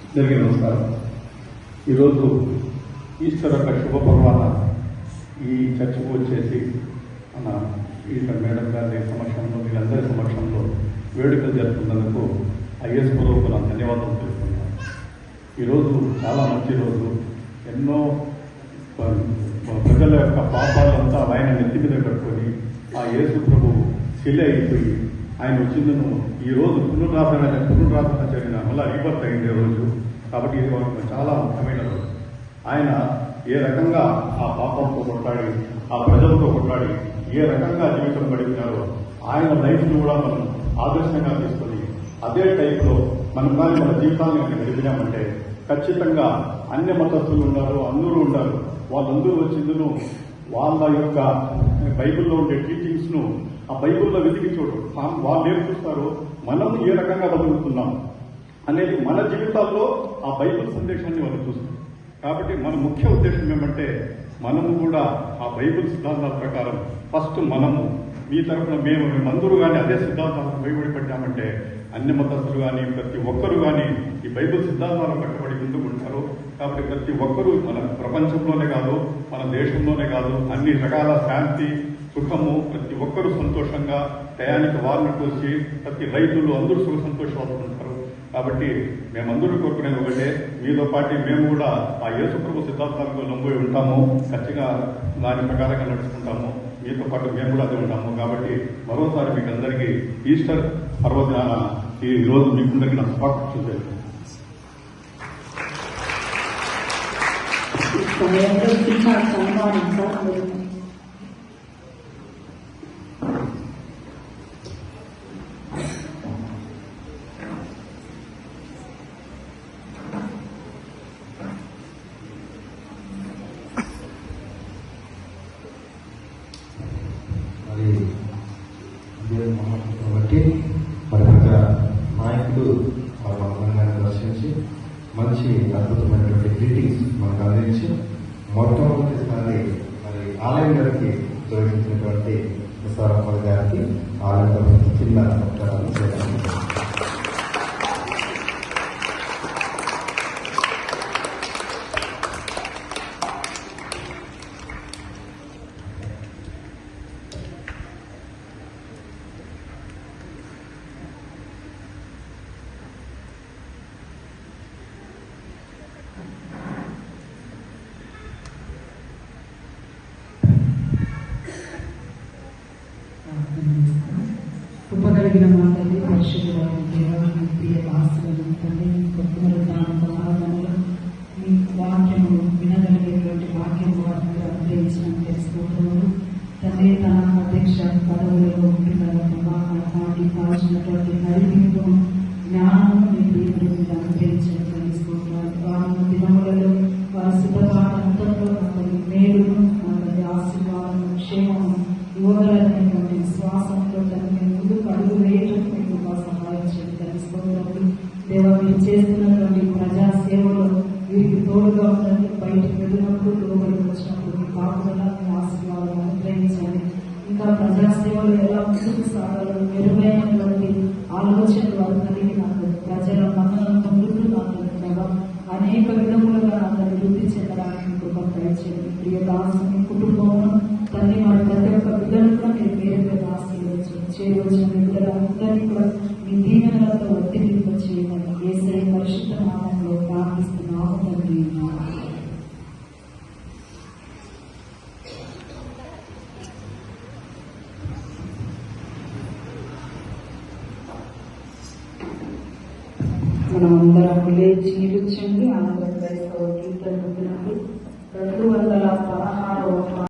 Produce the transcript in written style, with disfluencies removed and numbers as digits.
అందరికీ నమస్కారం. ఈరోజు ఈస్టర్ యొక్క శుభపర్వాన ఈ చర్చకు వచ్చేసి మన ఈస్టర్ మేడం గారి సమక్షంలో వీళ్ళందరి సమక్షంలో వేడుకలు జరుపుకున్నందుకు ఐఎస్ పూర్వకుల ధన్యవాదాలు తెలుపుతున్నాను. ఈరోజు చాలా మంచి రోజు. ఎన్నో ప్రజల యొక్క పాపాలంతా ఆయన నెత్తి మీద కట్టుకొని ఆ యేసు ప్రభు శిల అయిపోయి ఆయన వచ్చిందను ఈ రోజు పునరాధన జరిగిన మళ్ళా రీబర్త్ అయిందే రోజు. కాబట్టి ఇది మనకు చాలా ముఖ్యమైన రోజు. ఆయన ఏ రకంగా ఆ పాపంతో కొట్లాడి ఆ ప్రజలతో కొట్లాడి ఏ రకంగా జీవితం గడిపినారో ఆయన లైఫ్ని కూడా మనం ఆదర్శంగా తీసుకొని అదే టైప్లో మనం కానీ మన జీవితాన్ని గడిపినామంటే ఖచ్చితంగా అన్ని మతస్థులు ఉన్నారు, అందరూ ఉన్నారు. వాళ్ళందరూ వచ్చిందును వాళ్ళ యొక్క బైబిల్లో ఉండే టీచింగ్స్ను ఆ బైబిల్లో వెతికి చూడు వాళ్ళు ఏం చూస్తారు, మనం ఏ రకంగా బతుకుతున్నాం అనేది మన జీవితాల్లో ఆ బైబిల్ సందేశాన్ని వాళ్ళు చూస్తారు. కాబట్టి మన ముఖ్య ఉద్దేశం ఏమంటే మనము కూడా ఆ బైబిల్ సిద్ధాంతాల ప్రకారం ఫస్ట్ మనము మీ తరఫున మేమందరూ కానీ అదే సిద్ధాంతాలకు భయపడి పడ్డామంటే అన్ని మతస్థులు కానీ ప్రతి ఒక్కరూ కానీ ఈ బైబిల్ సిద్ధాంతాలకు కట్టుబడి ముందుకు ఉంటారు. కాబట్టి ప్రతి ఒక్కరూ మన ప్రపంచంలోనే కాదు మన దేశంలోనే కాదు అన్ని రకాల శాంతి సుఖము ప్రతి ఒక్కరూ సంతోషంగా టయానికి వారిని చూసి ప్రతి రైతులు అందరూ సుఖ సంతోషాలు ఉంటారు. కాబట్టి మేమందరూ కోరుకునేది ఒకటే, మీతో పాటు మేము కూడా ఆ యేసుప్రభు సిద్ధాంతాలకు నమ్ముయి ఉంటాము, ఖచ్చితంగా దాని ప్రకారంగా నడుచుకుంటాము. మీతో పాటు మేము కూడా అది ఉంటాము. కాబట్టి మరోసారి మీకు అందరికీ ఈస్టర్ పర్వదినాన ఈ రోజు మీకందరికీ నా శుభాకాంక్షలు తెలుసు. కాబట్టి మరి ప్రజా నాయకుడు మరి మనందరినీ దర్శించి మంచి అద్భుతమైనటువంటి గ్రీటింగ్స్ మనకు అందించి మొట్టమొదటిసారి మరి ఆలయం గారికి జోడించినటువంటి విశ్వరామయ్య గారికి ఆలయం తరఫున చిన్న సత్కారాలు చేయడానికి కృపగలిగిన మాటలు పరిశుద్ధమైన దేవాన్ని ప్రియ వాసులను తండ్రి సమాధానంలో మీ వాక్యము వినగలిగేటువంటి వాక్యము వారిని అనుగ్రహించడం తెలుసుకుంటున్నారు. తండ్రి తన అధ్యక్ష పదవులలో ఉంటున్నారు వాటి కావాల్సినటువంటి నైపుణ్యము జ్ఞానము మీ దేవుడి మీద అనుగ్రహించడం తెలుసుకుంటున్నారు. వారి దినములలో వారి సిద్ధపాఠంతో మేలును ఆశీర్వాదము క్షేమము యువగలైనటువంటి విశ్వాసంతో తనని ముందుకు అడుగు వేయటం మీకు సహాయం చేయండి. తెలుసుకోవడం దేవ మీరు చేస్తున్నటువంటి ప్రజా సేవలో వీరికి తోడుగా ఉండండి. బయటకు వెళ్ళినప్పుడు లోపలికి వచ్చినప్పుడు మీ కాపుదల మీ ఆశీర్వాదం అనుగ్రహించండి. ఇంకా ప్రజా సేవలు ఎలా ముందుకు సాగాలో మెరుగైనటువంటి ఆలోచనలు వారు కలిగినప్పుడు ప్రజల మన్నలను పొందుతున్నట్లుగా అనేక విధములుగా అందరినీ వృద్ధి చెందడానికి కృప దయచేయండి. ప్రియ దాసుని కుటుంబంలో తల్లి వారి ప్రతి ఒక్క బిడ్డలు కూడా మీరు పేరుగా ఆశీర్వదించు. చేరువచ్చిన బిడ్డలందరినీ కూడా మీ దీవెనలతో వర్తింప చేయమని యేసయ్య పరిశుద్ధ నామంలో ప్రార్థిస్తున్నాము తండ్రి. మనం అందరం లేచి నిలుచండి. ఆంధ్రప్రదేశ్ గీతలు 216